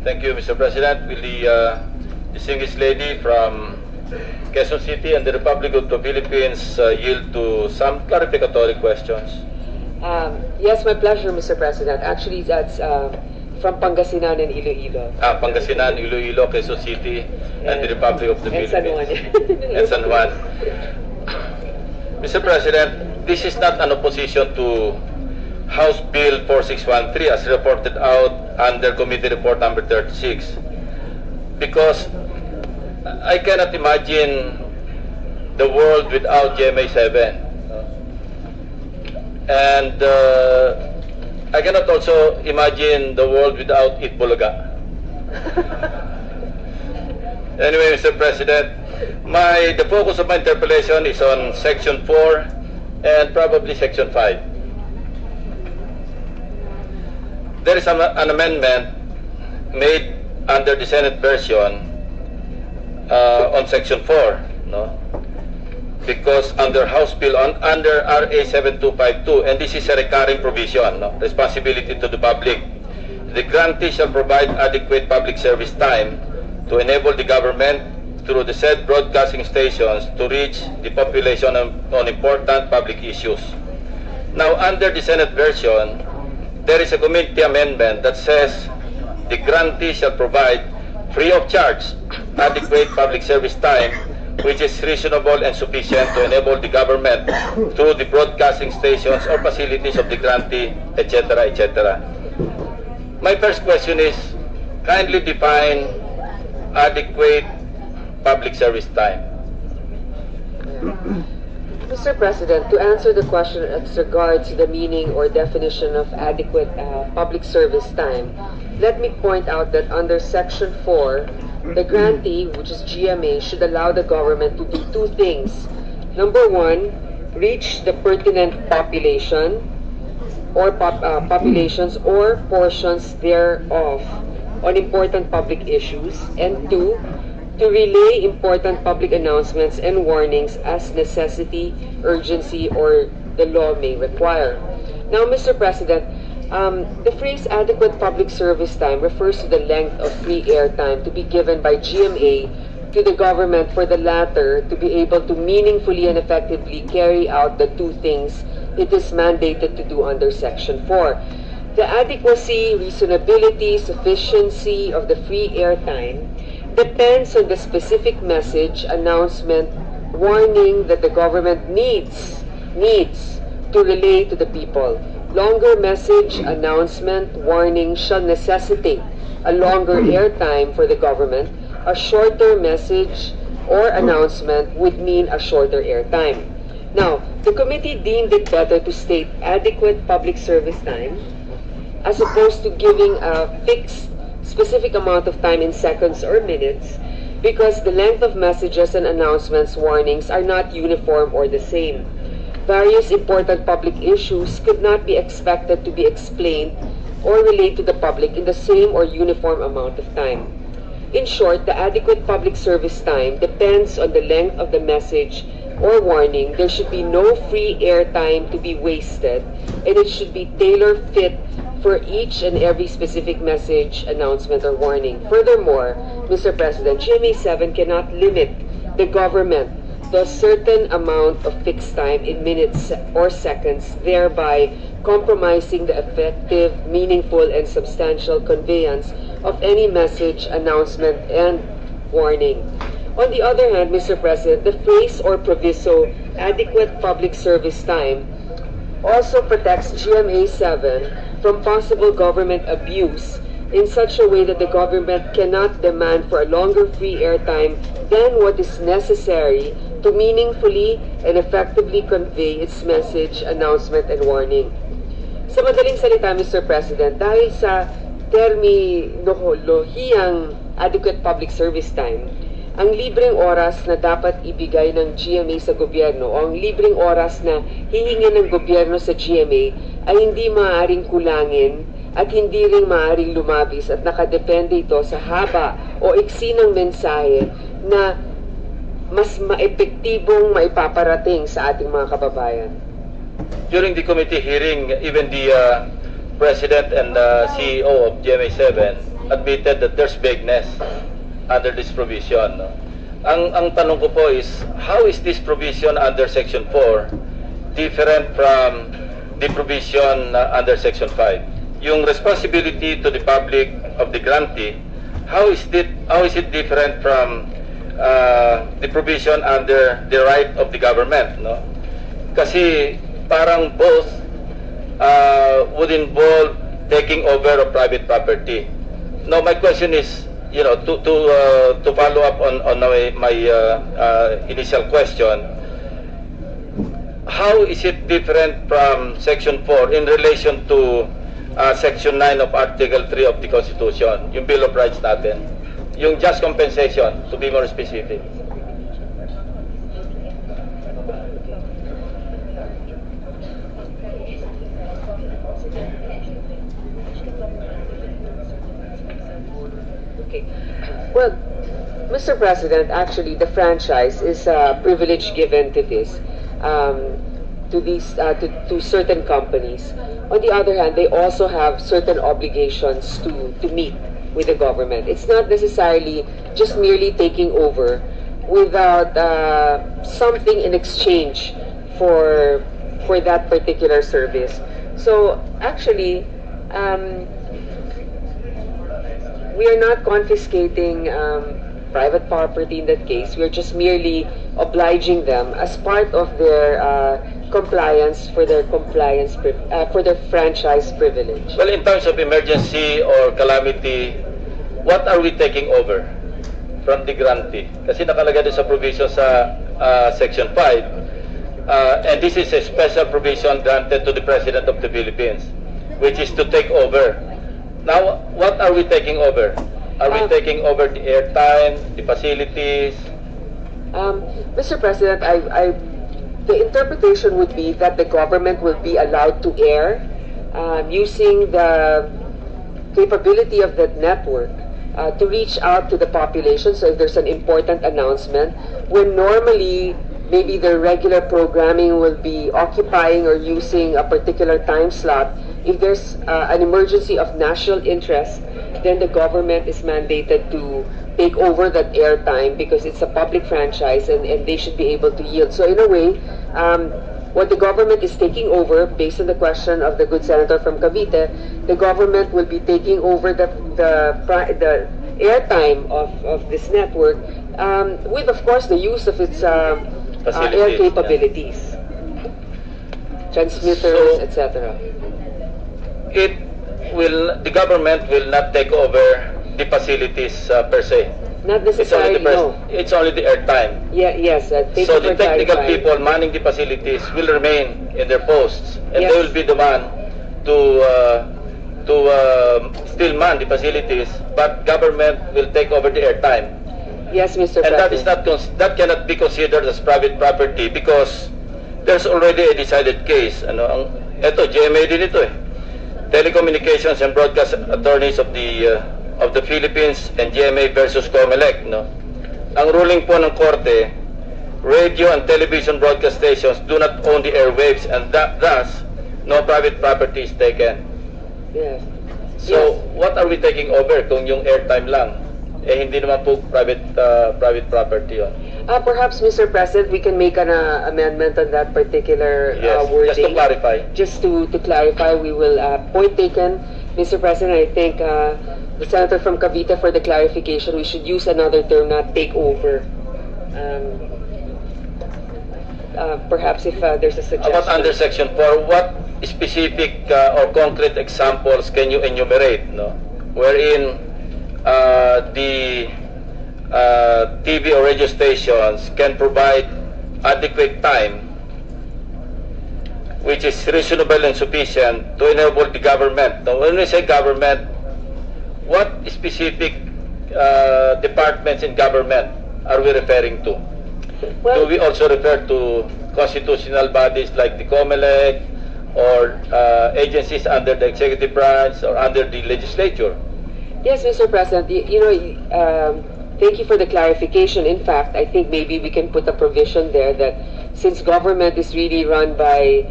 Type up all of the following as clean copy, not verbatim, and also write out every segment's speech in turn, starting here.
Thank you, Mr. President. Will the distinguished lady from Quezon City and the Republic of the Philippines yield to some clarificatory questions? Yes, my pleasure, Mr. President. Actually, that's from Pangasinan and Iloilo. Pangasinan, Iloilo, Quezon City, and the Republic of the Philippines. San Juan. And San Juan. Mr. President, this is not an opposition to House Bill 4613 as reported out under Committee Report number 36, because I cannot imagine the world without GMA 7, and I cannot also imagine the world without Itbulaga. Anyway, Mr. President, the focus of my interpellation is on Section 4 and probably Section 5. There is an amendment made under the Senate version on Section 4, no? Because under House Bill, under RA 7252, and this is a recurring provision, no? Responsibility to the public. The grantee shall provide adequate public service time to enable the government through the said broadcasting stations to reach the population on important public issues. Now, under the Senate version, there is a committee amendment that says the grantee shall provide free of charge adequate public service time which is reasonable and sufficient to enable the government through the broadcasting stations or facilities of the grantee, etc., etc. My first question is, kindly define adequate public service time. Mr. President, to answer the question as regards the meaning or definition of adequate public service time, let me point out that under Section 4, the grantee, which is GMA, should allow the government to do two things. Number one, reach the pertinent population or populations or portions thereof on important public issues, and two, to relay important public announcements and warnings as necessity, urgency, or the law may require. Now, Mr. President, the phrase adequate public service time refers to the length of free airtime to be given by GMA to the government for the latter to be able to meaningfully and effectively carry out the two things it is mandated to do under Section 4. The adequacy, reasonability, sufficiency of the free airtime depends on the specific message, announcement, warning that the government needs to relay to the people. Longer message, announcement, warning shall necessitate a longer airtime for the government. A shorter message or announcement would mean a shorter airtime. Now, the committee deemed it better to state adequate public service time as opposed to giving a fixed specific amount of time in seconds or minutes, because the length of messages and announcements, warnings are not uniform or the same. Various important public issues could not be expected to be explained or relayed to the public in the same or uniform amount of time. In short, the adequate public service time depends on the length of the message or warning. There should be no free airtime to be wasted, and it should be tailor-fit for each and every specific message, announcement, or warning. Furthermore, Mr. President, GMA 7 cannot limit the government to a certain amount of fixed time in minutes or seconds, thereby compromising the effective, meaningful, and substantial conveyance of any message, announcement, and warning. On the other hand, Mr. President, the phrase or proviso, adequate public service time, also protects GMA 7 from possible government abuse in such a way that the government cannot demand for a longer free airtime than what is necessary to meaningfully and effectively convey its message, announcement, and warning. Sa madaling salita, Mr. President, dahil sa terminolohiyang adequate public service time, ang libreng oras na dapat ibigay ng GMA sa gobyerno o ang libreng oras na hihingin ng gobyerno sa GMA ay hindi maaaring kulangin at hindi rin maaaring lumabis at nakadepende ito sa haba o iksi ng mensahe na mas maepektibong maipaparating sa ating mga kababayan. During the committee hearing, even the President and CEO of GMA 7 admitted that there's vagueness under this provision. No? Ang tanong ko po is, how is this provision under Section 4 different from the provision under Section 5? Yung responsibility to the public of the grantee, how is it different from the provision under the right of the government? No? Kasi parang both would involve taking over of private property. Now my question is, you know, to follow up on my initial question, how is it different from Section 4 in relation to Section 9 of Article 3 of the Constitution, yung Bill of Rights natin, yung just compensation, to be more specific? Okay. Well, Mr. President, actually, the franchise is a privilege given to this, to certain companies. On the other hand, they also have certain obligations to meet with the government. It's not necessarily just merely taking over without something in exchange for that particular service. So actually, we are not confiscating private property in that case. We are just merely obliging them as part of their compliance for their franchise privilege. Well, in terms of emergency or calamity, what are we taking over from the grantee? Kasi nakalagay din sa provision sa Section 5, and this is a special provision granted to the President of the Philippines, which is to take over. Now, what are we taking over? Are we taking over the airtime, the facilities? Mr. President, the interpretation would be that the government will be allowed to air using the capability of that network to reach out to the population. So if there's an important announcement, when normally maybe the regular programming will be occupying or using a particular time slot, if there's an emergency of national interest, then the government is mandated to take over that airtime because it's a public franchise and they should be able to yield. So in a way, what the government is taking over, based on the question of the good senator from Cavite, the government will be taking over the airtime of this network with, of course, the use of its air capabilities, transmitters, etc. The government will not take over the facilities per se. Not necessarily, no. It's only the airtime. Yeah, yes. So the technical people manning the facilities will remain in their posts, and yes, they will be the man to still man the facilities, but government will take over the airtime. Yes, Mr. And President. that cannot be considered as private property because there's already a decided case. Ito, GMA din ito eh. Telecommunications and Broadcast Attorneys of the Philippines and GMA versus COMELEC, no? Ang ruling po ng korte, radio and television broadcast stations do not own the airwaves, and thus no private property is taken. Yes. So what are we taking over kung yung airtime lang? Eh hindi naman po private property yun. Perhaps, Mr. President, we can make an amendment on that particular wording. Just to clarify. Just to clarify, we will, point taken, Mr. President. I think the senator from Cavite, for the clarification, we should use another term, not take over. Perhaps if there's a suggestion. About under Section 4, what specific or concrete examples can you enumerate, no? Wherein the TV or radio stations can provide adequate time which is reasonable and sufficient to enable the government. Now, when we say government, what specific departments in government are we referring to? Well, do we also refer to constitutional bodies like the COMELEC or agencies under the executive branch or under the legislature? yes, Mr. President. Thank you for the clarification. In fact, I think maybe we can put a provision there that since government is really run by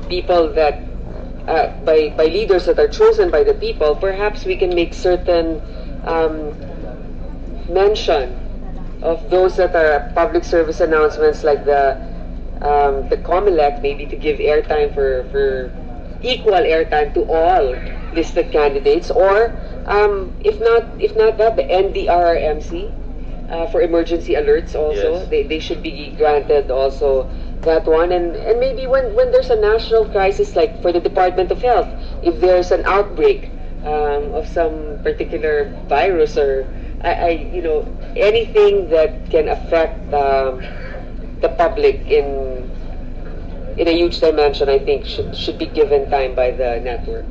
people that by leaders that are chosen by the people, perhaps we can make certain mention of those that are public service announcements, like the COMELEC, maybe to give airtime for equal airtime to all listed candidates, or if not that, the NDRRMC for emergency alerts also. Yes. They should be granted also that one, and maybe when there's a national crisis, like for the Department of Health, if there's an outbreak of some particular virus, or anything that can affect the public in a huge dimension, I think should be given time by the network.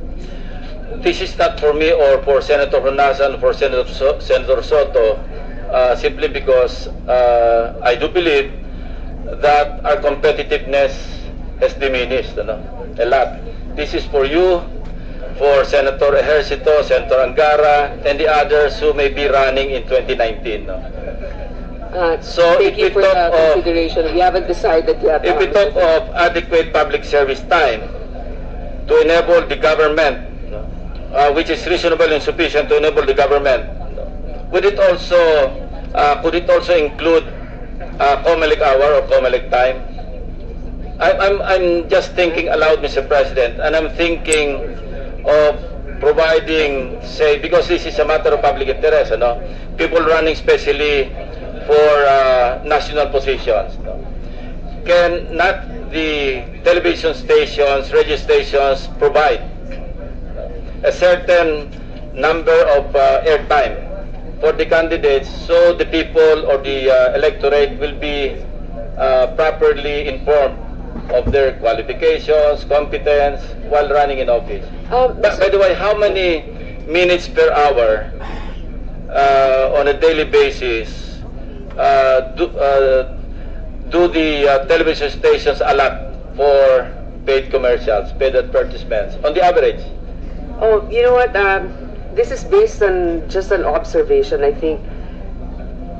This is not for me or for Senator Honasan, for Senator Soto, simply because I do believe that our competitiveness has diminished a lot. This is for you, for Senator Ejercito, Senator Angara, and the others who may be running in 2019. So Thank you for the consideration. We haven't decided yet. If we talk of adequate public service time to enable the government, which is reasonable and sufficient to enable the government, could it also include COMELEC hour or COMELEC time? I'm just thinking aloud, Mr. President, and I'm thinking of providing, say, because this is a matter of public interest, people running specially for national positions. Can not the television stations, radio stations provide a certain number of airtime for the candidates, so the people or the electorate will be properly informed of their qualifications, competence while running in office? By the way, how many minutes per hour on a daily basis do the television stations allot for paid commercials, paid advertisements, on the average? Oh, you know what? This is based on just an observation. I think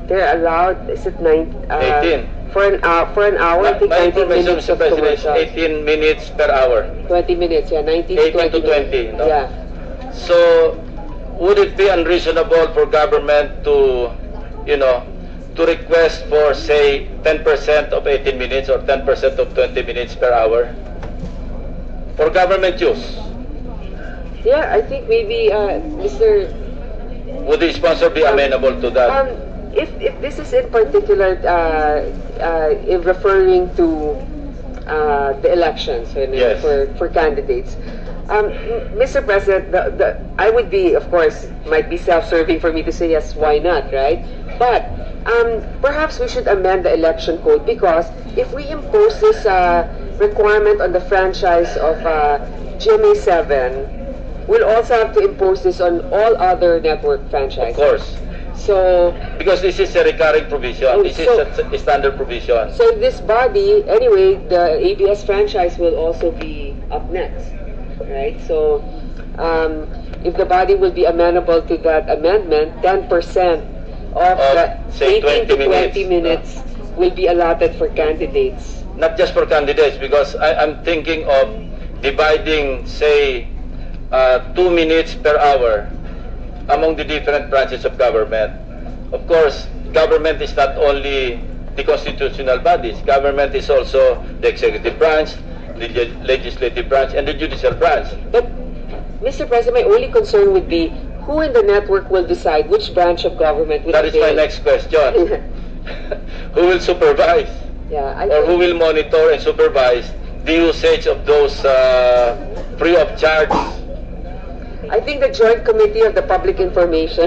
they're allowed. Is it 18 for an hour? I think my 19 minutes Mr. of President, is commercials. 18 minutes per hour. 20 minutes, yeah, 19 18 to 20 20, minutes. no? Yeah. So, would it be unreasonable for government to, to request for, say, 10% of 18 minutes or 10% of 20 minutes per hour for government use? Yeah, I think maybe, Mr. Would the sponsor be amenable to that? If this is in particular in referring to the elections Yes. for candidates, Mr. President, I would be, of course, might be self-serving for me to say yes, why not, right? But perhaps we should amend the election code, because if we impose this requirement on the franchise of GMA7, we'll also have to impose this on all other network franchises. Of course. So, Because this is a recurring provision. This is a standard provision. so this body, anyway, the ABS franchise will also be up next, right? So, if the body will be amenable to that amendment, 10% of the say, 18 to 20 minutes. minutes will be allotted for candidates. Not just for candidates, because I'm thinking of dividing, say, 2 minutes per hour among the different branches of government. Of course, government is not only the constitutional bodies. Government is also the executive branch, the legislative branch, and the judicial branch. But, Mr. President, my only concern would be who in the network will decide which branch of government will That is my avail. next question. Who will supervise? Yeah, I Or who think, will monitor and supervise the usage of those free of charge? I think the Joint Committee of the Public Information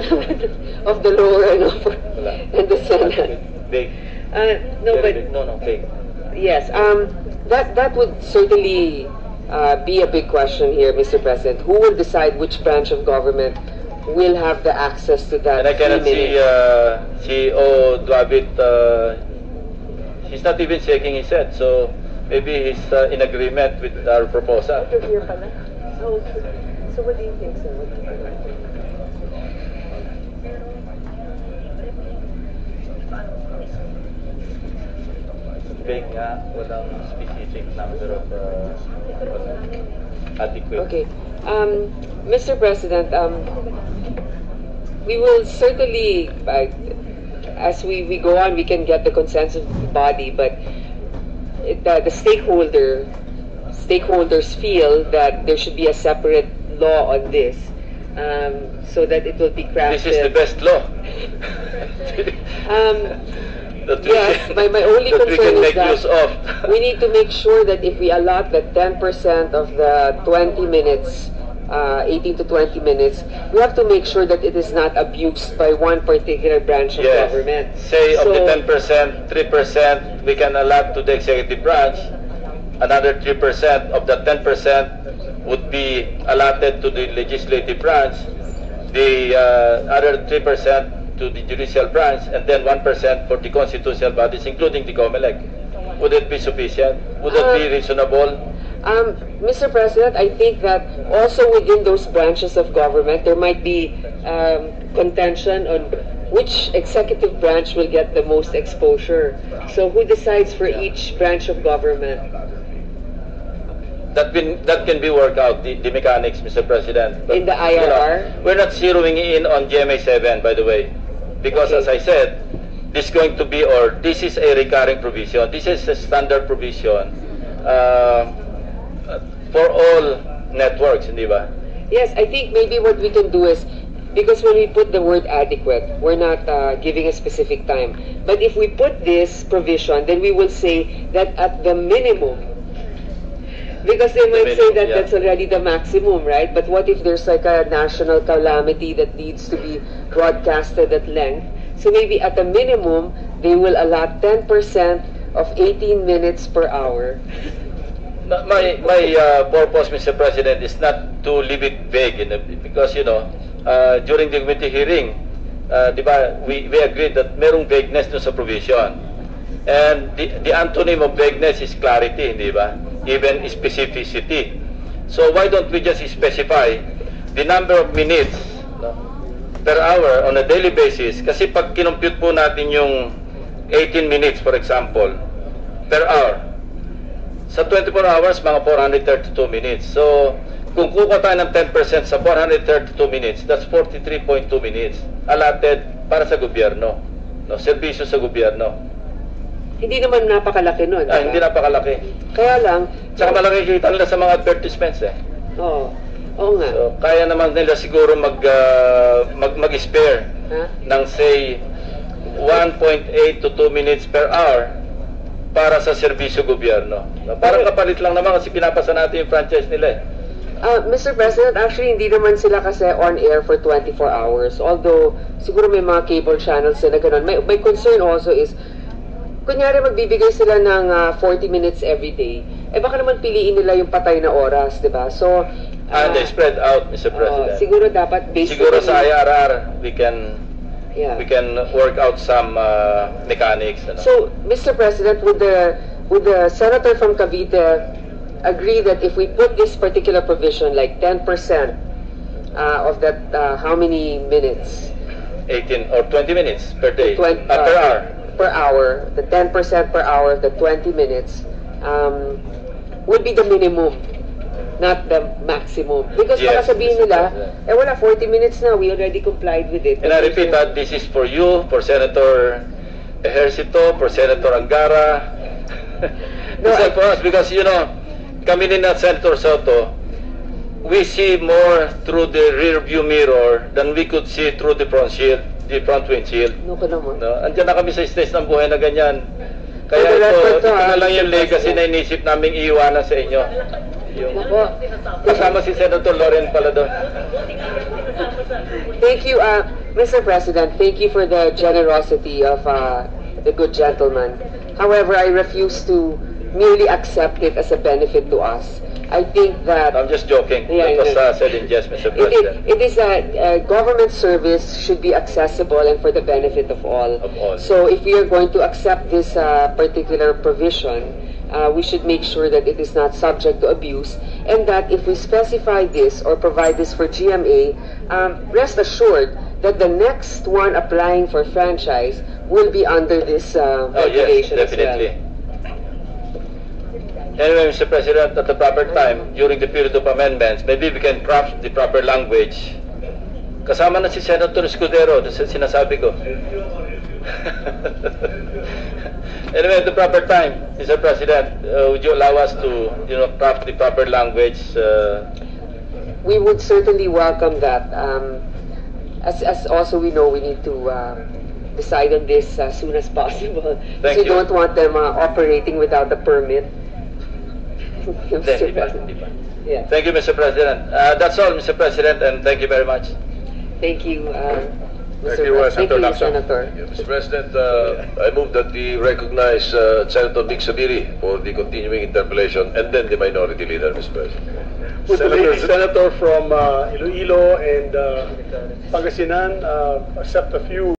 of the lower and upper and the Senate. Big. No, but No, big. yes, that would certainly be a big question here, Mr. President. Who will decide which branch of government will have the access to that? And I cannot 3 see minutes? CEO Duavit, he's not even shaking his head, so maybe he's in agreement with our proposal. So what do you think, sir? Big nga, walang specific number of adequate. Okay. Mr. President, we will certainly, as we go on, we can get the consensus of the body, but the stakeholders feel that there should be a separate law on this, so that it will be crafted. This is the best law. Yes, my only that we concern can is make that use of. we need to make sure that if we allot the 10% of the 20 minutes, 18 to 20 minutes, we have to make sure that it is not abused by one particular branch of Yes. government. Say of So- the 10%, 3% we can allot to the executive branch. Another 3% of the 10% would be allotted to the legislative branch. The other 3% to the judicial branch, and then 1% for the constitutional bodies, including the COMELEC. Would it be sufficient? Would it be reasonable? Mr. President, I think that also within those branches of government, there might be contention on which executive branch will get the most exposure. So who decides for each branch of government? That can be worked out, the mechanics, Mr. President. But, In the IRR? we're not zeroing in on GMA 7, by the way, because Okay. as I said, this is going to be, or this is a recurring provision. This is a standard provision for all networks, hindi ba? Yes, I think maybe what we can do is, because when we put the word adequate, we're not giving a specific time. But if we put this provision, then we will say that at the minimum, because they might say that yeah. that's already the maximum, right? But what if there's like a national calamity that needs to be broadcasted at length? So maybe at the minimum, they will allot 10% of 18 minutes per hour. My purpose, Mr. President, is not to leave it vague, because during the committee hearing, di ba, we agreed that merong vagueness dun sa provision. And the antonym of vagueness is clarity, di ba? Even specificity. So why don't we just specify the number of minutes per hour on a daily basis? Kasi pag kinompute po natin yung 18 minutes, for example, per hour, sa 24 hours, mga 432 minutes. So, kung kukuha tayo ng 10% sa 432 minutes, that's 43.2 minutes allotted para sa gobyerno. Serbisyo sa gobyerno. Hindi naman napakalaki nun. Hindi napakalaki. Kaya lang, Tsaka malaki kita nila sa mga advertisements oo. Oo nga. So, kaya naman nila siguro mag-spare ng say 1.8 to 2 minutes per hour para sa serbisyo gobyerno. Parang kapalit lang naman kasi pinapasa natin yung franchise nila Mr. President, actually hindi naman sila kasi on air for 24 hours. Although, siguro may mga cable channels na ganun. My concern also is, kunyari magbibigay sila ng 40 minutes every day, baka naman piliin nila yung patay na oras, di ba? So, and they spread out, Mr. President. siguro dapat based Siguro sa IRR, we can work out some mechanics. So, Mr. President, would the senator from Cavite agree that if we put this particular provision, like 10% of that, how many minutes? 18 or 20 minutes per day, 20, per hour. Per hour, the 10% per hour, the 20 minutes, would be the minimum, not the maximum. Because baka Yes, sabihin Mr. nila, President. wala, 40 minutes na, we already complied with it. And I repeat that this is for you, for Senator Ejercito, for Senator Angara. This is for us because, kami din at Senator Soto, we see more through the rear view mirror than we could see through the front windshield. No ka naman. Andiyan na kami sa stage ng buhay na ganyan. For Kaya the record ito to, na lang yung Mr. legacy na inisip naming iiwanan sa inyo. Nako. Kasama si Senator Loren pala doon. Thank you, Mr. President. Thank you for the generosity of the good gentleman. However, I refuse to merely accept it as a benefit to us. I think that I'm just joking. Yeah, That was yeah. said in jest, Mr. President. it is a government service should be accessible and for the benefit of all. Of all. So if we are going to accept this particular provision, we should make sure that it is not subject to abuse, and that if we specify this or provide this for GMA, rest assured that the next one applying for franchise will be under this Oh yes, regulation as well. definitely. Anyway, Mr. President, at the proper time, during the period of amendments, maybe we can craft the proper language. Kasama na si Senator Escudero, sinasabi ko. Anyway, at the proper time, Mr. President, would you allow us to, craft the proper language? We would certainly welcome that. As also we know, we need to decide on this as soon as possible. Thank we you. don't want them operating without a permit. Mr. Di ba? President. Di ba? Yeah. Thank you, Mr. President. That's all, Mr. President, and thank you very much. Thank you, Thank Mr. you, President. Thank you, Lacson. Senator. Mr. President, I move that we recognize Senator Vic Sabiri for the continuing interpellation and then the minority leader, Mr. President. Would the lady senator from Iloilo and Pangasinan accept a few